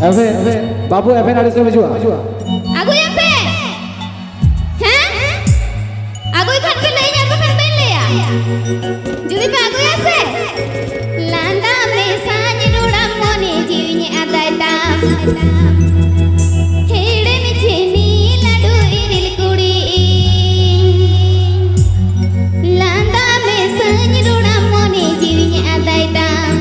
बाबू एफे नाले से बजुआ आगो एफे हैं आगो इखन के ले जा तो खन बेन ले आ जुदी पे आगो ऐसे लांदा में साँझ रोड़ा मोने जीवनी आदाय दाम हेड़े में छेनी लाडू इरिल कुड़ी लांदा में साँझ रोड़ा मोने जीवनी आदाय दाम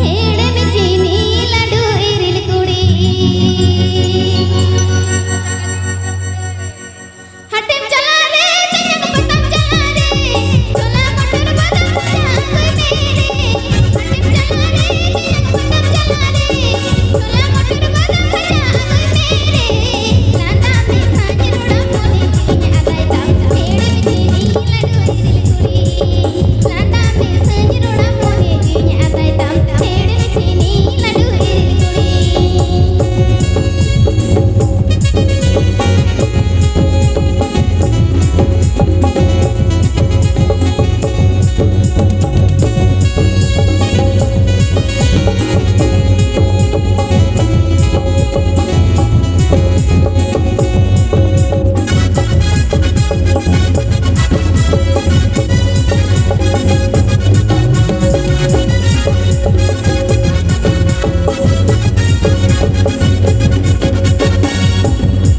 हेड़े में छेनी लाडू इरिल कुड़ी हटेम चला रे तैयक पतंग चला रे चला मोटर बदल बजा कोई मेरे हटेम चला रे तैयक पतंग चला रे चला मोटर बदल बजा कोई मेरे लांदा में साँझ रोड़ा मोने जीवनी आदाय दाम हेड़े में छेनी लाडू इरिल कुड़ी लांदा में साँझ रोड़ा मोने जीवनी आदाय दाम हेड़े में छेनी लाडू इरिल कुड़ी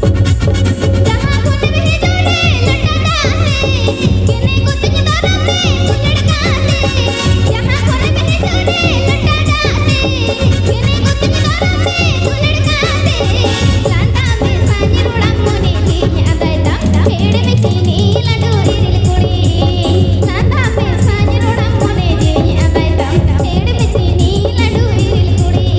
जहाँ खुद में जोड़े लटका दे किने को तुझ दरम में लड़का दे जहाँ खुद में जोड़े लटका दे किने को तुझ दरम में लड़का दे लांदा में साँझ रोड़ा मोने जीवनी आदाय दाम हेड़े में छेनी लाडू इरिल कुड़ी लांदा में साँझ रोड़ा मोने जीवनी आदाय दाम हेड़े में छेनी लाडू इरिल कुड़ी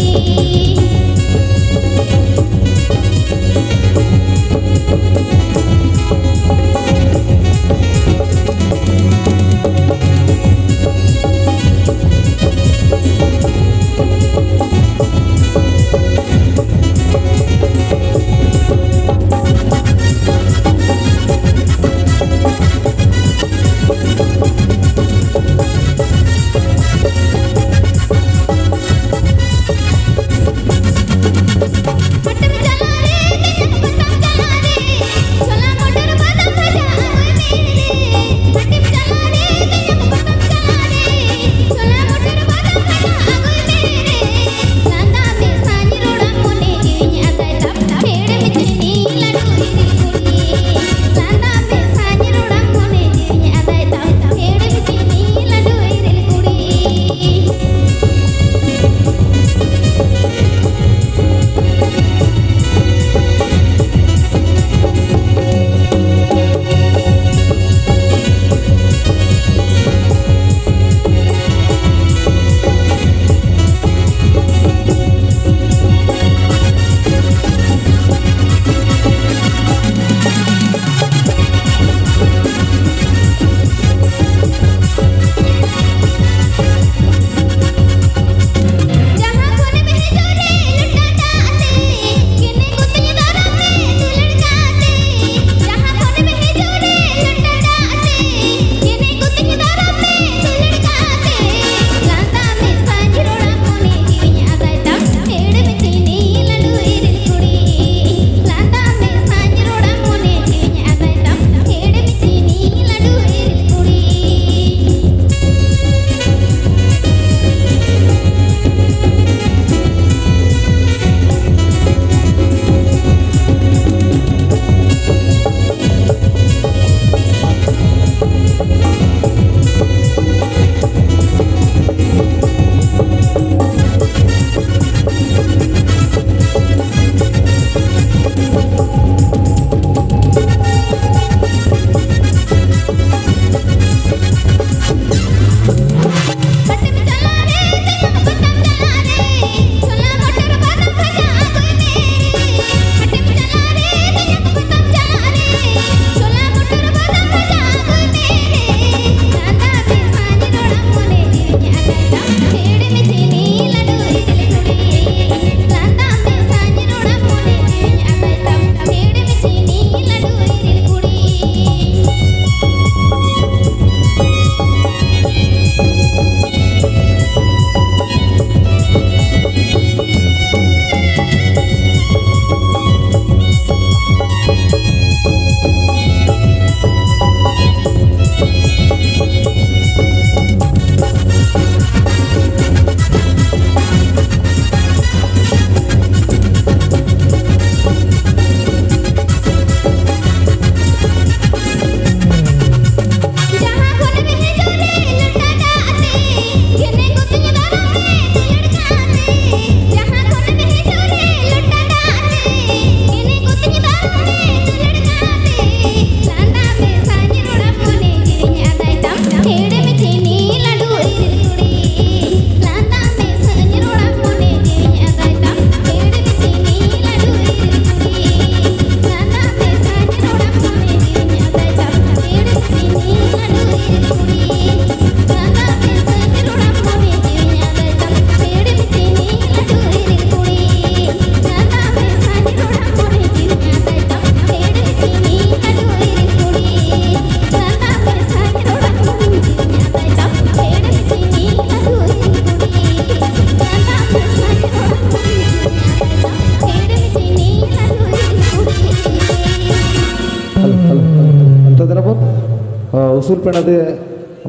ᱱᱟᱫᱮ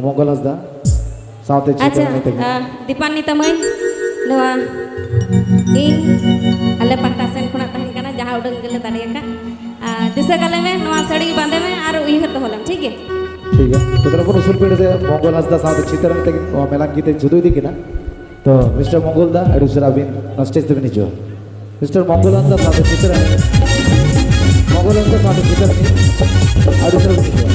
ᱢᱚᱝᱜᱚᱞ ᱦᱟᱸᱥᱫᱟ ᱥᱟᱶᱛᱮ ᱟᱪᱪᱷᱟ ᱫᱤᱯᱟᱱᱤ ᱛᱟᱢᱟᱹᱭ ᱱᱚᱣᱟ ᱤᱧ ᱟᱞᱮ ᱯᱟᱦᱴᱟ ᱥᱮᱱ ᱠᱷᱚᱱᱟᱜ ᱛᱟᱦᱮᱱ ᱠᱟᱱᱟ ᱡᱟᱦᱟᱸ ᱩᱰᱟᱹᱝ ᱜᱮᱞᱮ ᱫᱟᱲᱮᱭᱟᱠᱟᱫ ᱫᱤᱥᱟᱹ ᱠᱟᱞᱮ ᱢᱮ ᱱᱚᱣᱟ ᱥᱟᱹᱲᱤ ᱵᱟᱸᱫᱮ ᱢᱮ ᱟᱨ ᱩᱭᱦᱟᱹᱨ ᱫᱚᱦᱚ ᱞᱮᱢ ᱴᱷᱤक है ठीक है तो तेरा उसूल पीढ़ी से मंगल हांसदा साथ चित्रन तक मेलान गीते जुदू दी किना तो मिस्टर मंगल दा एडु सर अबिन स्टेज पे नीचो मिस्टर मंगल हांसदा साथ चित्रन मंगल हांसदा साथ चित्रन एडु सर नीचो